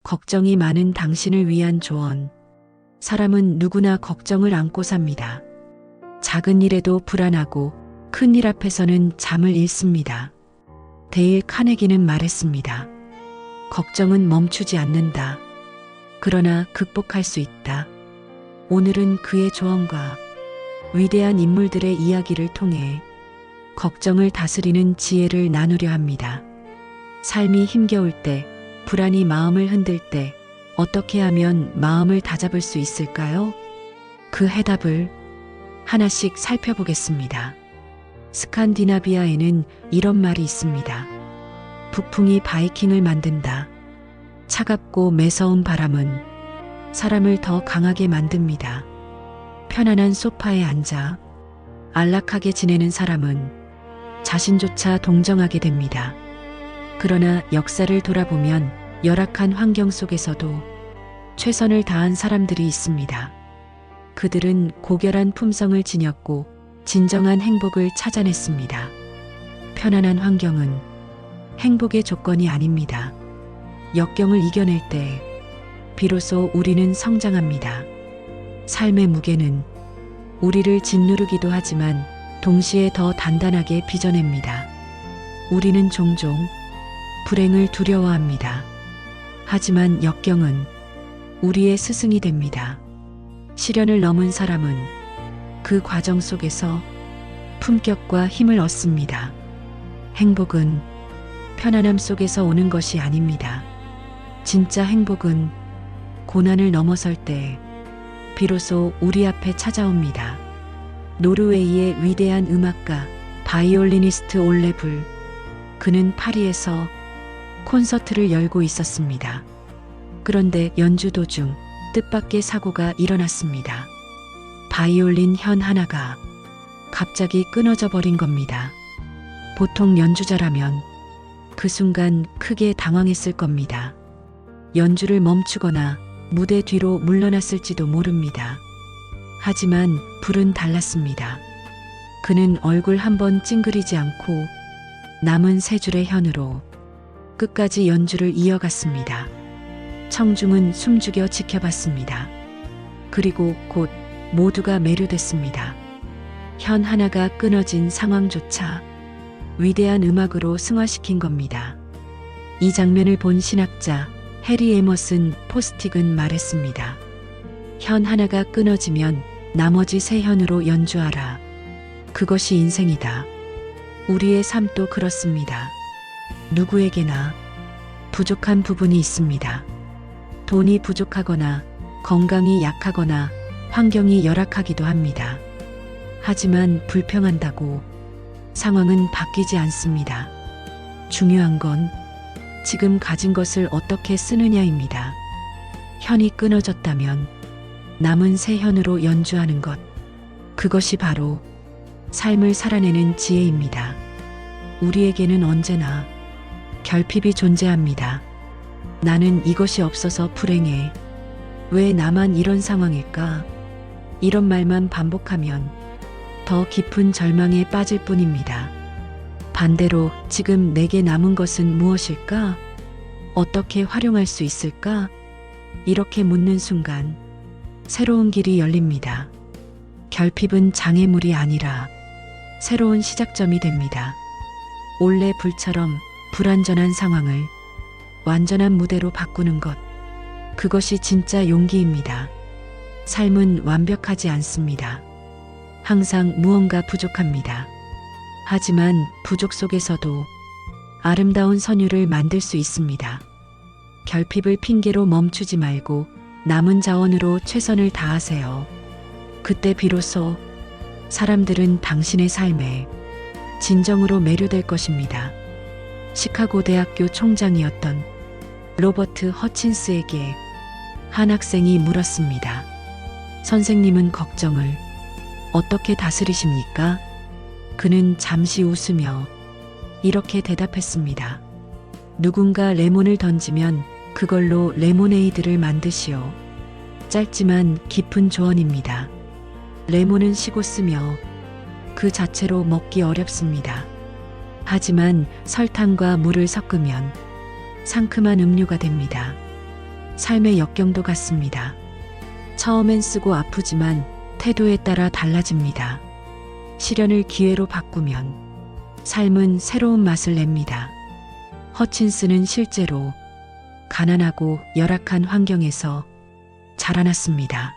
걱정이 많은 당신을 위한 조언. 사람은 누구나 걱정을 안고 삽니다. 작은 일에도 불안하고 큰 일 앞에서는 잠을 잃습니다. 데일 카네기는 말했습니다. 걱정은 멈추지 않는다. 그러나 극복할 수 있다. 오늘은 그의 조언과 위대한 인물들의 이야기를 통해 걱정을 다스리는 지혜를 나누려 합니다. 삶이 힘겨울 때, 불안이 마음을 흔들 때 어떻게 하면 마음을 다잡을 수 있을까요? 그 해답을 하나씩 살펴보겠습니다. 스칸디나비아에는 이런 말이 있습니다. 북풍이 바이킹을 만든다. 차갑고 매서운 바람은 사람을 더 강하게 만듭니다. 편안한 소파에 앉아 안락하게 지내는 사람은 자신조차 동정하게 됩니다. 그러나 역사를 돌아보면 열악한 환경 속에서도 최선을 다한 사람들이 있습니다. 그들은 고결한 품성을 지녔고 진정한 행복을 찾아냈습니다. 편안한 환경은 행복의 조건이 아닙니다. 역경을 이겨낼 때 비로소 우리는 성장합니다. 삶의 무게는 우리를 짓누르기도 하지만 동시에 더 단단하게 빚어냅니다. 우리는 종종 불행을 두려워합니다. 하지만 역경은 우리의 스승이 됩니다. 시련을 넘은 사람은 그 과정 속에서 품격과 힘을 얻습니다. 행복은 편안함 속에서 오는 것이 아닙니다. 진짜 행복은 고난을 넘어설 때 비로소 우리 앞에 찾아옵니다. 노르웨이의 위대한 음악가 바이올리니스트 올레 불. 그는 파리에서 콘서트를 열고 있었습니다. 그런데 연주 도중 뜻밖의 사고가 일어났습니다. 바이올린 현 하나가 갑자기 끊어져 버린 겁니다. 보통 연주자라면 그 순간 크게 당황했을 겁니다. 연주를 멈추거나 무대 뒤로 물러났을지도 모릅니다. 하지만 불은 달랐습니다. 그는 얼굴 한번 찡그리지 않고 남은 세 줄의 현으로 끝까지 연주를 이어갔습니다. 청중은 숨죽여 지켜봤습니다. 그리고 곧 모두가 매료됐습니다. 현 하나가 끊어진 상황조차 위대한 음악으로 승화시킨 겁니다. 이 장면을 본 신학자 해리 에머슨 포스틱은 말했습니다. 현 하나가 끊어지면 나머지 세 현으로 연주하라. 그것이 인생이다. 우리의 삶도 그렇습니다. 누구에게나 부족한 부분이 있습니다. 돈이 부족하거나 건강이 약하거나 환경이 열악하기도 합니다. 하지만 불평한다고 상황은 바뀌지 않습니다. 중요한 건 지금 가진 것을 어떻게 쓰느냐입니다. 현이 끊어졌다면 남은 세 현으로 연주하는 것. 그것이 바로 삶을 살아내는 지혜입니다. 우리에게는 언제나 결핍이 존재합니다. 나는 이것이 없어서 불행해. 왜 나만 이런 상황일까? 이런 말만 반복하면 더 깊은 절망에 빠질 뿐입니다. 반대로 지금 내게 남은 것은 무엇일까? 어떻게 활용할 수 있을까? 이렇게 묻는 순간 새로운 길이 열립니다. 결핍은 장애물이 아니라 새로운 시작점이 됩니다. 올레 불처럼 불완전한 상황을 완전한 무대로 바꾸는 것. 그것이 진짜 용기입니다. 삶은 완벽하지 않습니다. 항상 무언가 부족합니다. 하지만 부족 속에서도 아름다운 선율을 만들 수 있습니다. 결핍을 핑계로 멈추지 말고 남은 자원으로 최선을 다하세요. 그때 비로소 사람들은 당신의 삶에 진정으로 매료될 것입니다. 시카고 대학교 총장이었던 로버트 허친스에게 한 학생이 물었습니다. 선생님은 걱정을 어떻게 다스리십니까? 그는 잠시 웃으며 이렇게 대답했습니다. 누군가 레몬을 던지면 그걸로 레모네이드를 만드시오. 짧지만 깊은 조언입니다. 레몬은 시고 쓰며 그 자체로 먹기 어렵습니다. 하지만 설탕과 물을 섞으면 상큼한 음료가 됩니다. 삶의 역경도 같습니다. 처음엔 쓰고 아프지만 태도에 따라 달라집니다. 시련을 기회로 바꾸면 삶은 새로운 맛을 냅니다. 허친스는 실제로 가난하고 열악한 환경에서 자라났습니다.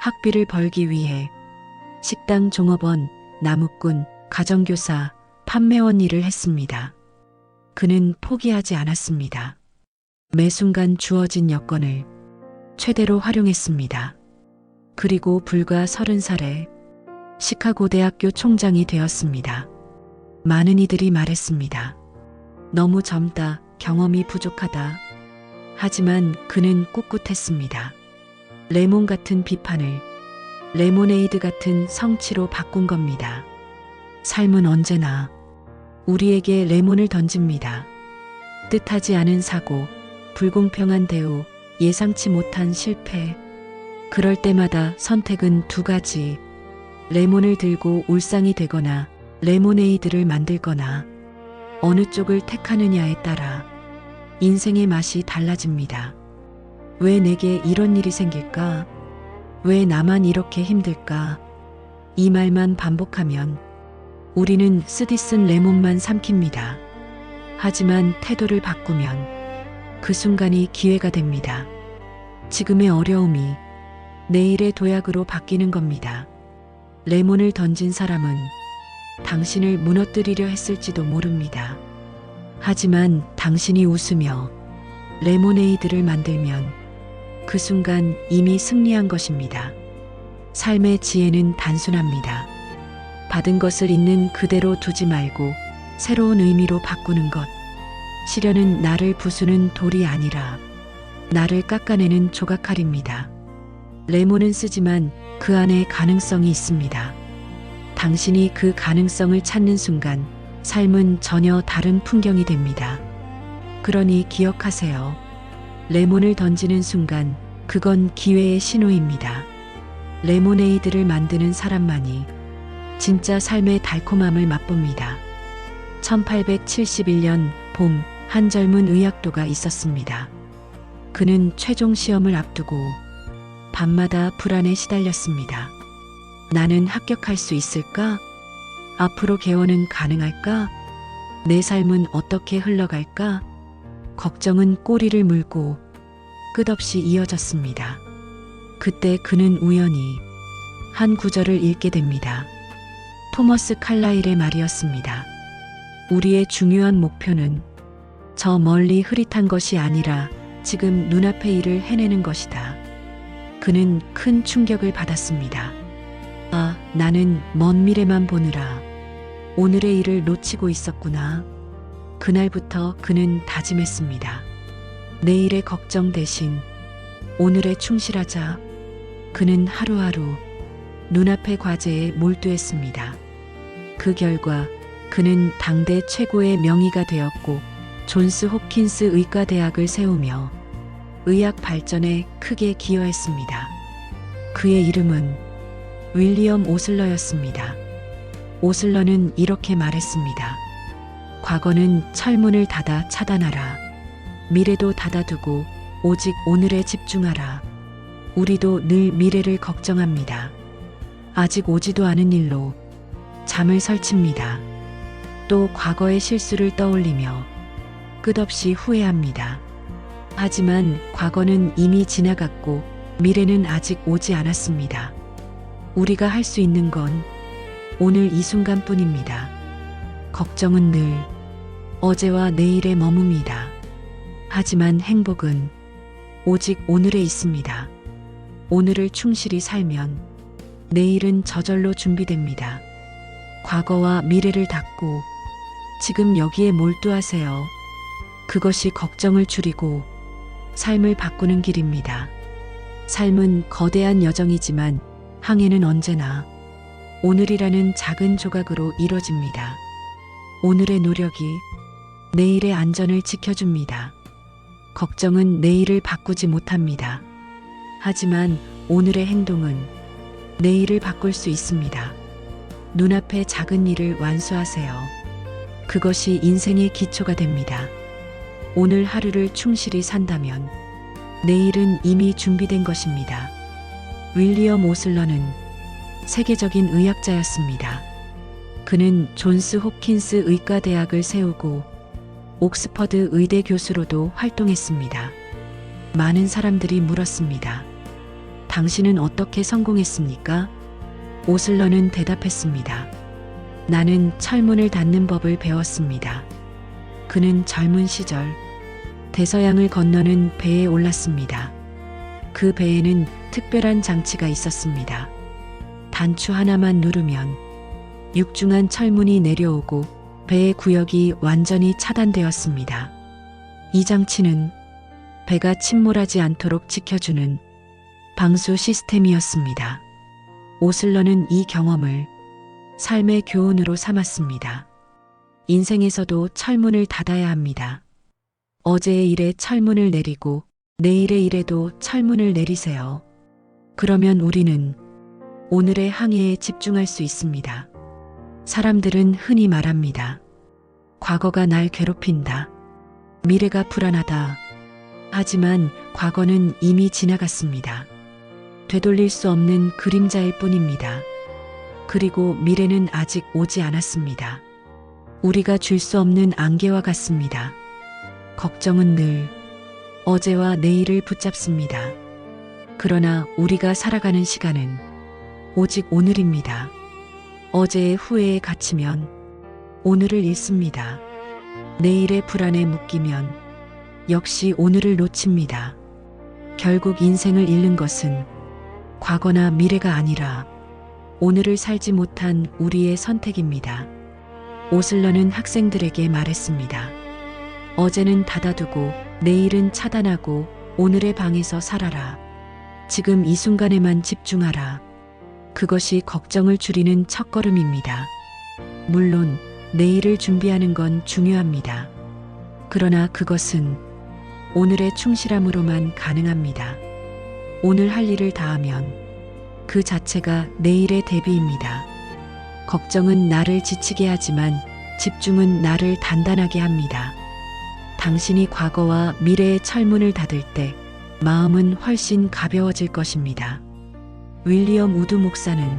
학비를 벌기 위해 식당 종업원, 나무꾼, 가정교사, 판매원 일을 했습니다. 그는 포기하지 않았습니다. 매 순간 주어진 여건을 최대로 활용했습니다. 그리고 불과 30살에 시카고 대학교 총장이 되었습니다. 많은 이들이 말했습니다. 너무 젊다, 경험이 부족하다. 하지만 그는 꿋꿋했습니다. 레몬 같은 비판을 레모네이드 같은 성취로 바꾼 겁니다. 삶은 언제나 우리에게 레몬을 던집니다. 뜻하지 않은 사고, 불공평한 대우, 예상치 못한 실패. 그럴 때마다 선택은 두 가지. 레몬을 들고 울상이 되거나 레모네이드를 만들거나 어느 쪽을 택하느냐에 따라 인생의 맛이 달라집니다. 왜 내게 이런 일이 생길까? 왜 나만 이렇게 힘들까? 이 말만 반복하면 우리는 쓰디쓴 레몬만 삼킵니다. 하지만 태도를 바꾸면 그 순간이 기회가 됩니다. 지금의 어려움이 내일의 도약으로 바뀌는 겁니다. 레몬을 던진 사람은 당신을 무너뜨리려 했을지도 모릅니다. 하지만 당신이 웃으며 레모네이드를 만들면 그 순간 이미 승리한 것입니다. 삶의 지혜는 단순합니다. 받은 것을 있는 그대로 두지 말고 새로운 의미로 바꾸는 것. 시련은 나를 부수는 돌이 아니라 나를 깎아내는 조각칼입니다. 레몬은 쓰지만 그 안에 가능성이 있습니다. 당신이 그 가능성을 찾는 순간 삶은 전혀 다른 풍경이 됩니다. 그러니 기억하세요. 레몬을 던지는 순간 그건 기회의 신호입니다. 레모네이드를 만드는 사람만이 진짜 삶의 달콤함을 맛봅니다. 1871년 봄, 한 젊은 의학도가 있었습니다. 그는 최종 시험을 앞두고 밤마다 불안에 시달렸습니다. 나는 합격할 수 있을까? 앞으로 개원은 가능할까? 내 삶은 어떻게 흘러갈까? 걱정은 꼬리를 물고 끝없이 이어졌습니다. 그때 그는 우연히 한 구절을 읽게 됩니다. 토머스 칼라일의 말이었습니다. 우리의 중요한 목표는 저 멀리 흐릿한 것이 아니라 지금 눈앞의 일을 해내는 것이다. 그는 큰 충격을 받았습니다. 아, 나는 먼 미래만 보느라 오늘의 일을 놓치고 있었구나. 그날부터 그는 다짐했습니다. 내일의 걱정 대신 오늘에 충실하자. 그는 하루하루 눈앞의 과제에 몰두했습니다. 그 결과 그는 당대 최고의 명의가 되었고 존스 홉킨스 의과대학을 세우며 의학 발전에 크게 기여했습니다. 그의 이름은 윌리엄 오슬러였습니다. 오슬러는 이렇게 말했습니다. 과거는 철문을 닫아 차단하라. 미래도 닫아두고 오직 오늘에 집중하라. 우리도 늘 미래를 걱정합니다. 아직 오지도 않은 일로 잠을 설칩니다. 또 과거의 실수를 떠올리며 끝없이 후회합니다. 하지만 과거는 이미 지나갔고 미래는 아직 오지 않았습니다. 우리가 할 수 있는 건 오늘 이 순간뿐입니다. 걱정은 늘 어제와 내일에 머뭅니다. 하지만 행복은 오직 오늘에 있습니다. 오늘을 충실히 살면 내일은 저절로 준비됩니다. 과거와 미래를 닫고 지금 여기에 몰두하세요. 그것이 걱정을 줄이고 삶을 바꾸는 길입니다. 삶은 거대한 여정이지만 항해는 언제나 오늘이라는 작은 조각으로 이뤄집니다. 오늘의 노력이 내일의 안전을 지켜줍니다. 걱정은 내일을 바꾸지 못합니다. 하지만 오늘의 행동은 내일을 바꿀 수 있습니다. 눈앞의 작은 일을 완수하세요. 그것이 인생의 기초가 됩니다. 오늘 하루를 충실히 산다면 내일은 이미 준비된 것입니다. 윌리엄 오슬러는 세계적인 의학자였습니다. 그는 존스 홉킨스 의과대학을 세우고 옥스퍼드 의대 교수로도 활동했습니다. 많은 사람들이 물었습니다. 당신은 어떻게 성공했습니까? 오슬러는 대답했습니다. 나는 철문을 닫는 법을 배웠습니다. 그는 젊은 시절 대서양을 건너는 배에 올랐습니다. 그 배에는 특별한 장치가 있었습니다. 단추 하나만 누르면 육중한 철문이 내려오고 배의 구역이 완전히 차단되었습니다. 이 장치는 배가 침몰하지 않도록 지켜주는 방수 시스템이었습니다. 오슬러는 이 경험을 삶의 교훈으로 삼았습니다. 인생에서도 철문을 닫아야 합니다. 어제의 일에 철문을 내리고 내일의 일에도 철문을 내리세요. 그러면 우리는 오늘의 항해에 집중할 수 있습니다. 사람들은 흔히 말합니다. 과거가 날 괴롭힌다. 미래가 불안하다. 하지만 과거는 이미 지나갔습니다. 되돌릴 수 없는 그림자일 뿐입니다. 그리고 미래는 아직 오지 않았습니다. 우리가 줄 수 없는 안개와 같습니다. 걱정은 늘 어제와 내일을 붙잡습니다. 그러나 우리가 살아가는 시간은 오직 오늘입니다. 어제의 후회에 갇히면 오늘을 잃습니다. 내일의 불안에 묶이면 역시 오늘을 놓칩니다. 결국 인생을 잃는 것은 과거나 미래가 아니라 오늘을 살지 못한 우리의 선택입니다. 오슬러는 학생들에게 말했습니다. 어제는 닫아두고 내일은 차단하고 오늘의 방에서 살아라. 지금 이 순간에만 집중하라. 그것이 걱정을 줄이는 첫걸음입니다. 물론 내일을 준비하는 건 중요합니다. 그러나 그것은 오늘의 충실함으로만 가능합니다. 오늘 할 일을 다하면 그 자체가 내일의 대비입니다. 걱정은 나를 지치게 하지만 집중은 나를 단단하게 합니다. 당신이 과거와 미래의 철문을 닫을 때 마음은 훨씬 가벼워질 것입니다. 윌리엄 우드 목사는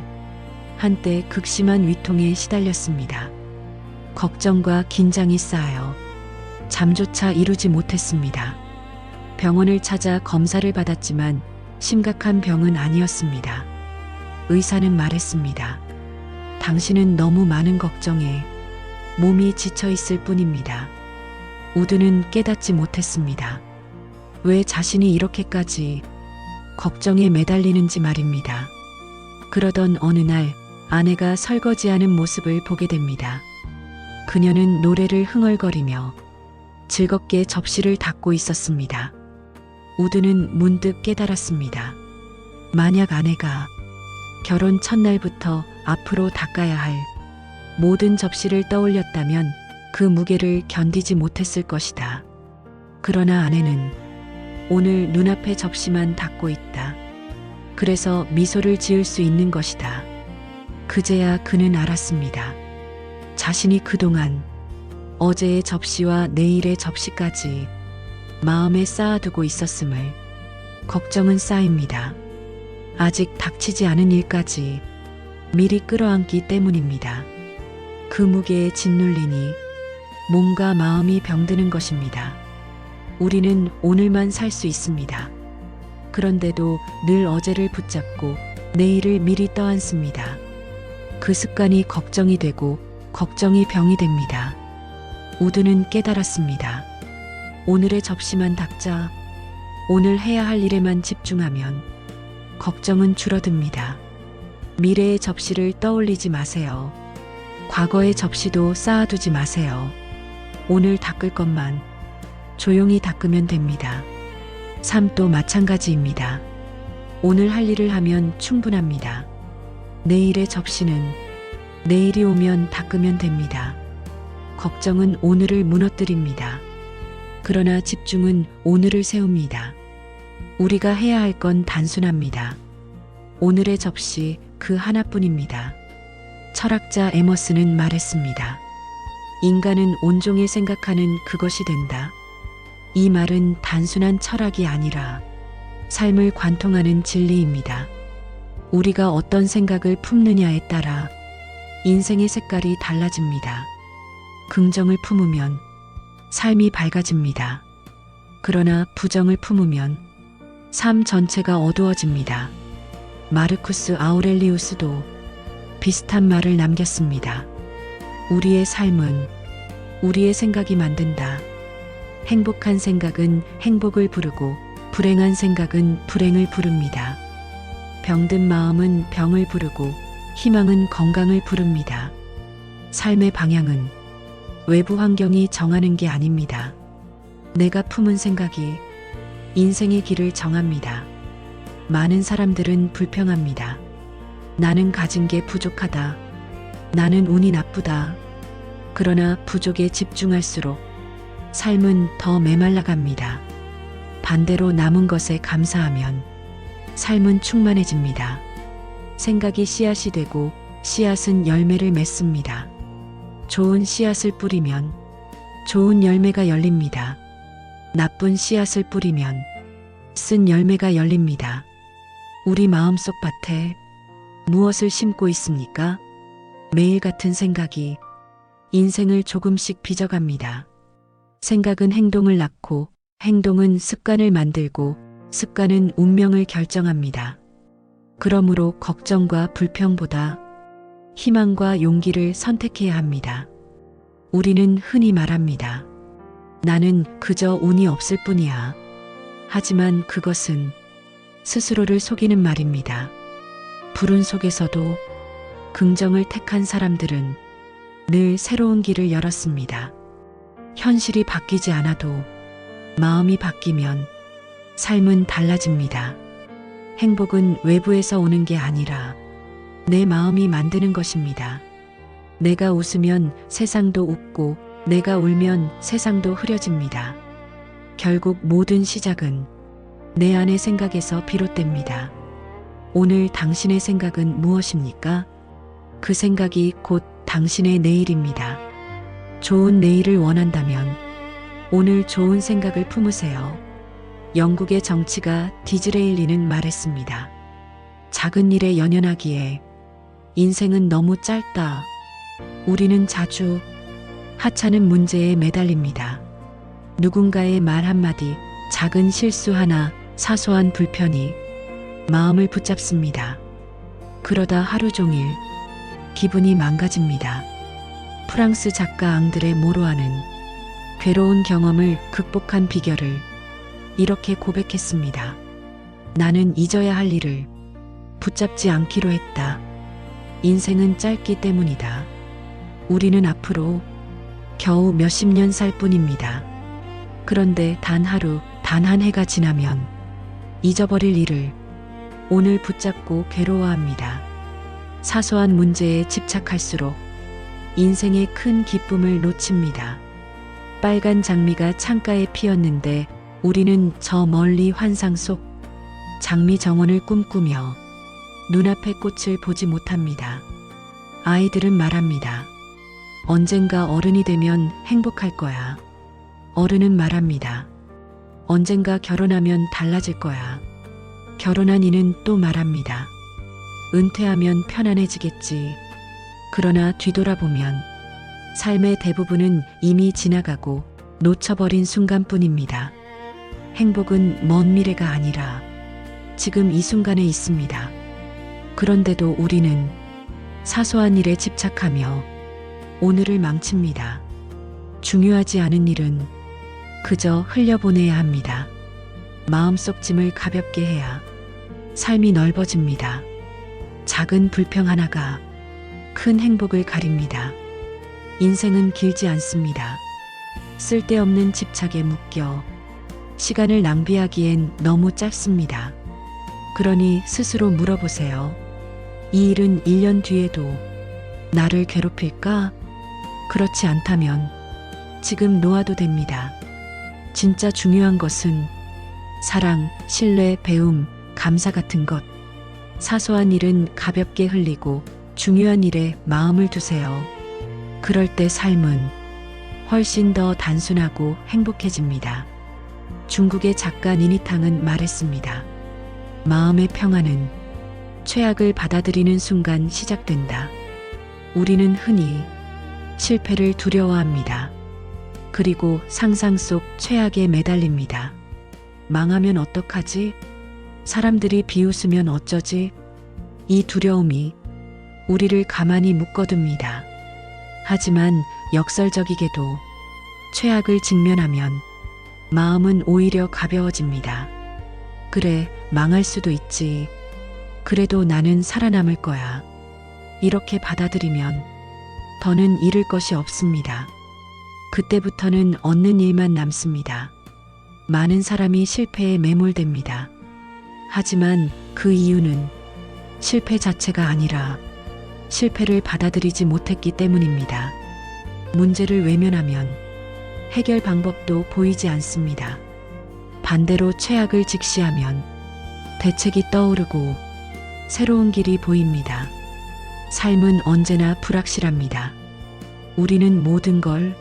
한때 극심한 위통에 시달렸습니다. 걱정과 긴장이 쌓여 잠조차 이루지 못했습니다. 병원을 찾아 검사를 받았지만 심각한 병은 아니었습니다. 의사는 말했습니다. 당신은 너무 많은 걱정에 몸이 지쳐 있을 뿐입니다. 우드는 깨닫지 못했습니다. 왜 자신이 이렇게까지 걱정에 매달리는지 말입니다. 그러던 어느 날 아내가 설거지하는 모습을 보게 됩니다. 그녀는 노래를 흥얼거리며 즐겁게 접시를 닦고 있었습니다. 우드는 문득 깨달았습니다. 만약 아내가 결혼 첫날부터 앞으로 닦아야 할 모든 접시를 떠올렸다면 그 무게를 견디지 못했을 것이다. 그러나 아내는 오늘 눈앞의 접시만 닦고 있다. 그래서 미소를 지을 수 있는 것이다. 그제야 그는 알았습니다. 자신이 그동안 어제의 접시와 내일의 접시까지 마음에 쌓아두고 있었음을. 걱정은 쌓입니다. 아직 닥치지 않은 일까지 미리 끌어안기 때문입니다. 그 무게에 짓눌리니 몸과 마음이 병드는 것입니다. 우리는 오늘만 살 수 있습니다. 그런데도 늘 어제를 붙잡고 내일을 미리 떠안습니다. 그 습관이 걱정이 되고 걱정이 병이 됩니다. 우드는 깨달았습니다. 오늘의 접시만 닦자. 오늘 해야 할 일에만 집중하면 걱정은 줄어듭니다. 미래의 접시를 떠올리지 마세요. 과거의 접시도 쌓아두지 마세요. 오늘 닦을 것만 조용히 닦으면 됩니다. 삶도 마찬가지입니다. 오늘 할 일을 하면 충분합니다. 내일의 접시는 내일이 오면 닦으면 됩니다. 걱정은 오늘을 무너뜨립니다. 그러나 집중은 오늘을 세웁니다. 우리가 해야 할 건 단순합니다. 오늘의 접시 그 하나뿐입니다. 철학자 에머스는 말했습니다. 인간은 온종일 생각하는 그것이 된다. 이 말은 단순한 철학이 아니라 삶을 관통하는 진리입니다. 우리가 어떤 생각을 품느냐에 따라 인생의 색깔이 달라집니다. 긍정을 품으면 삶이 밝아집니다. 그러나 부정을 품으면 삶 전체가 어두워집니다. 마르쿠스 아우렐리우스도 비슷한 말을 남겼습니다. 우리의 삶은 우리의 생각이 만든다. 행복한 생각은 행복을 부르고 불행한 생각은 불행을 부릅니다. 병든 마음은 병을 부르고 희망은 건강을 부릅니다. 삶의 방향은 외부 환경이 정하는 게 아닙니다. 내가 품은 생각이 인생의 길을 정합니다. 많은 사람들은 불평합니다. 나는 가진 게 부족하다. 나는 운이 나쁘다. 그러나 부족에 집중할수록 삶은 더 메말라갑니다. 반대로 남은 것에 감사하면 삶은 충만해집니다. 생각이 씨앗이 되고 씨앗은 열매를 맺습니다. 좋은 씨앗을 뿌리면 좋은 열매가 열립니다. 나쁜 씨앗을 뿌리면 쓴 열매가 열립니다. 우리 마음속 밭에 무엇을 심고 있습니까? 매일 같은 생각이 인생을 조금씩 빚어갑니다. 생각은 행동을 낳고 행동은 습관을 만들고 습관은 운명을 결정합니다. 그러므로 걱정과 불평보다 희망과 용기를 선택해야 합니다. 우리는 흔히 말합니다. 나는 그저 운이 없을 뿐이야. 하지만 그것은 스스로를 속이는 말입니다. 불운 속에서도 긍정을 택한 사람들은 늘 새로운 길을 열었습니다. 현실이 바뀌지 않아도 마음이 바뀌면 삶은 달라집니다. 행복은 외부에서 오는 게 아니라 내 마음이 만드는 것입니다. 내가 웃으면 세상도 웃고 내가 울면 세상도 흐려집니다. 결국 모든 시작은 내 안의 생각에서 비롯됩니다. 오늘 당신의 생각은 무엇입니까? 그 생각이 곧 당신의 내일입니다. 좋은 내일을 원한다면 오늘 좋은 생각을 품으세요. 영국의 정치가 디즈레일리는 말했습니다. 작은 일에 연연하기에 인생은 너무 짧다. 우리는 자주 하찮은 문제에 매달립니다. 누군가의 말 한마디, 작은 실수 하나, 사소한 불편이 마음을 붙잡습니다. 그러다 하루 종일 기분이 망가집니다. 프랑스 작가 앙드레 모로아는 괴로운 경험을 극복한 비결을 이렇게 고백했습니다. 나는 잊어야 할 일을 붙잡지 않기로 했다. 인생은 짧기 때문이다. 우리는 앞으로 겨우 몇십 년 살 뿐입니다. 그런데 단 하루, 단 한 해가 지나면 잊어버릴 일을 오늘 붙잡고 괴로워합니다. 사소한 문제에 집착할수록 인생의 큰 기쁨을 놓칩니다. 빨간 장미가 창가에 피었는데 우리는 저 멀리 환상 속 장미 정원을 꿈꾸며 눈앞의 꽃을 보지 못합니다. 아이들은 말합니다. 언젠가 어른이 되면 행복할 거야. 어른은 말합니다. 언젠가 결혼하면 달라질 거야. 결혼한 이는 또 말합니다. 은퇴하면 편안해지겠지. 그러나 뒤돌아보면 삶의 대부분은 이미 지나가고 놓쳐버린 순간뿐입니다. 행복은 먼 미래가 아니라 지금 이 순간에 있습니다. 그런데도 우리는 사소한 일에 집착하며 오늘을 망칩니다. 중요하지 않은 일은 그저 흘려보내야 합니다. 마음속 짐을 가볍게 해야 삶이 넓어집니다. 작은 불평 하나가 큰 행복을 가립니다. 인생은 길지 않습니다. 쓸데없는 집착에 묶여 시간을 낭비하기엔 너무 짧습니다. 그러니 스스로 물어보세요. 이 일은 1년 뒤에도 나를 괴롭힐까? 그렇지 않다면 지금 놓아도 됩니다. 진짜 중요한 것은 사랑, 신뢰, 배움, 감사 같은 것. 사소한 일은 가볍게 흘리고 중요한 일에 마음을 두세요. 그럴 때 삶은 훨씬 더 단순하고 행복해집니다. 중국의 작가 니니탕은 말했습니다. 마음의 평안은 최악을 받아들이는 순간 시작된다. 우리는 흔히 실패를 두려워합니다. 그리고 상상 속 최악에 매달립니다. 망하면 어떡하지? 사람들이 비웃으면 어쩌지? 이 두려움이 우리를 가만히 묶어둡니다. 하지만 역설적이게도 최악을 직면하면 마음은 오히려 가벼워집니다. 그래, 망할 수도 있지. 그래도 나는 살아남을 거야. 이렇게 받아들이면 더는 잃을 것이 없습니다. 그때부터는 얻는 일만 남습니다. 많은 사람이 실패에 매몰됩니다. 하지만 그 이유는 실패 자체가 아니라 실패를 받아들이지 못했기 때문입니다. 문제를 외면하면 해결 방법도 보이지 않습니다. 반대로 최악을 직시하면 대책이 떠오르고 새로운 길이 보입니다. 삶은 언제나 불확실합니다. 우리는 모든 걸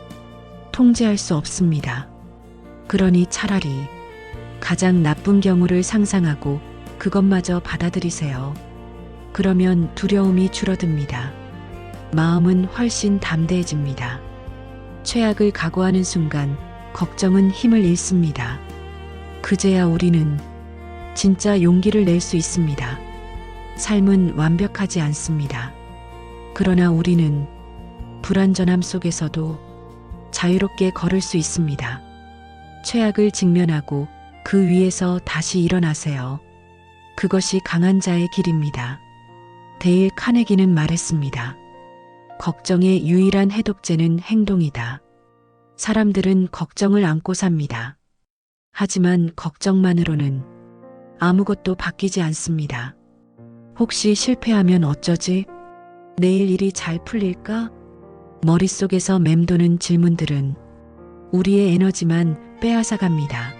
통제할 수 없습니다. 그러니 차라리 가장 나쁜 경우를 상상하고 그것마저 받아들이세요. 그러면 두려움이 줄어듭니다. 마음은 훨씬 담대해집니다. 최악을 각오하는 순간 걱정은 힘을 잃습니다. 그제야 우리는 진짜 용기를 낼 수 있습니다. 삶은 완벽하지 않습니다. 그러나 우리는 불완전함 속에서도 자유롭게 걸을 수 있습니다. 최악을 직면하고 그 위에서 다시 일어나세요. 그것이 강한 자의 길입니다. 데일 카네기는 말했습니다. 걱정의 유일한 해독제는 행동이다. 사람들은 걱정을 안고 삽니다. 하지만 걱정만으로는 아무것도 바뀌지 않습니다. 혹시 실패하면 어쩌지? 내일 일이 잘 풀릴까? 머릿속에서 맴도는 질문들은 우리의 에너지만 빼앗아갑니다.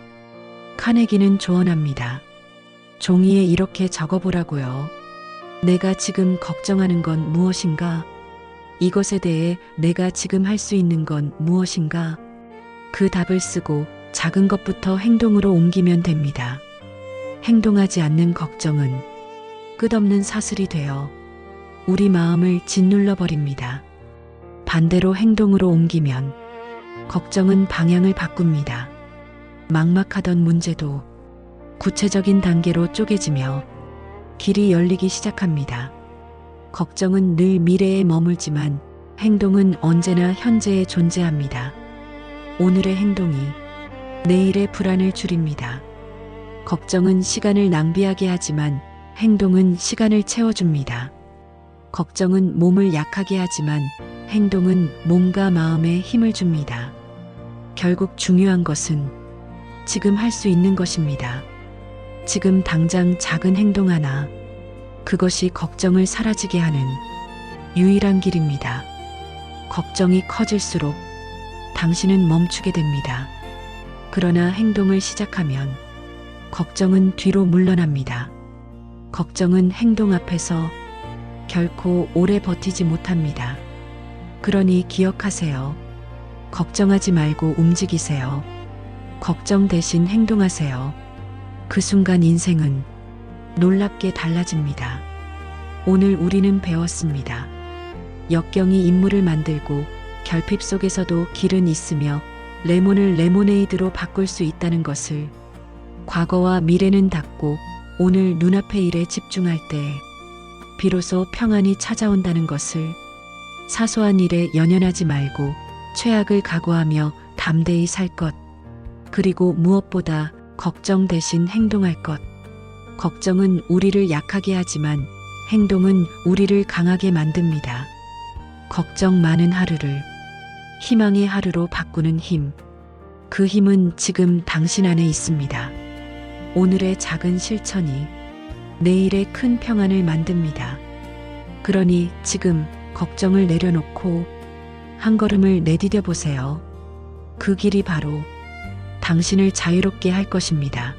카네기는 조언합니다. 종이에 이렇게 적어보라고요. 내가 지금 걱정하는 건 무엇인가? 이것에 대해 내가 지금 할 수 있는 건 무엇인가? 그 답을 쓰고 작은 것부터 행동으로 옮기면 됩니다. 행동하지 않는 걱정은 끝없는 사슬이 되어 우리 마음을 짓눌러 버립니다. 반대로 행동으로 옮기면 걱정은 방향을 바꿉니다. 막막하던 문제도 구체적인 단계로 쪼개지며 길이 열리기 시작합니다. 걱정은 늘 미래에 머물지만 행동은 언제나 현재에 존재합니다. 오늘의 행동이 내일의 불안을 줄입니다. 걱정은 시간을 낭비하게 하지만 행동은 시간을 채워줍니다. 걱정은 몸을 약하게 하지만 행동은 몸과 마음에 힘을 줍니다. 결국 중요한 것은 지금 할 수 있는 것입니다. 지금 당장 작은 행동 하나, 그것이 걱정을 사라지게 하는 유일한 길입니다. 걱정이 커질수록 당신은 멈추게 됩니다. 그러나 행동을 시작하면 걱정은 뒤로 물러납니다. 걱정은 행동 앞에서 결코 오래 버티지 못합니다. 그러니 기억하세요. 걱정하지 말고 움직이세요. 걱정 대신 행동하세요. 그 순간 인생은 놀랍게 달라집니다. 오늘 우리는 배웠습니다. 역경이 인물을 만들고 결핍 속에서도 길은 있으며 레몬을 레모네이드로 바꿀 수 있다는 것을, 과거와 미래는 닫고 오늘 눈앞의 일에 집중할 때 비로소 평안이 찾아온다는 것을, 사소한 일에 연연하지 말고 최악을 각오하며 담대히 살 것, 그리고 무엇보다 걱정 대신 행동할 것. 걱정은 우리를 약하게 하지만 행동은 우리를 강하게 만듭니다. 걱정 많은 하루를 희망의 하루로 바꾸는 힘. 그 힘은 지금 당신 안에 있습니다. 오늘의 작은 실천이 내일의 큰 평안을 만듭니다. 그러니 지금 걱정을 내려놓고 한 걸음을 내디뎌 보세요. 그 길이 바로 당신을 자유롭게 할 것입니다.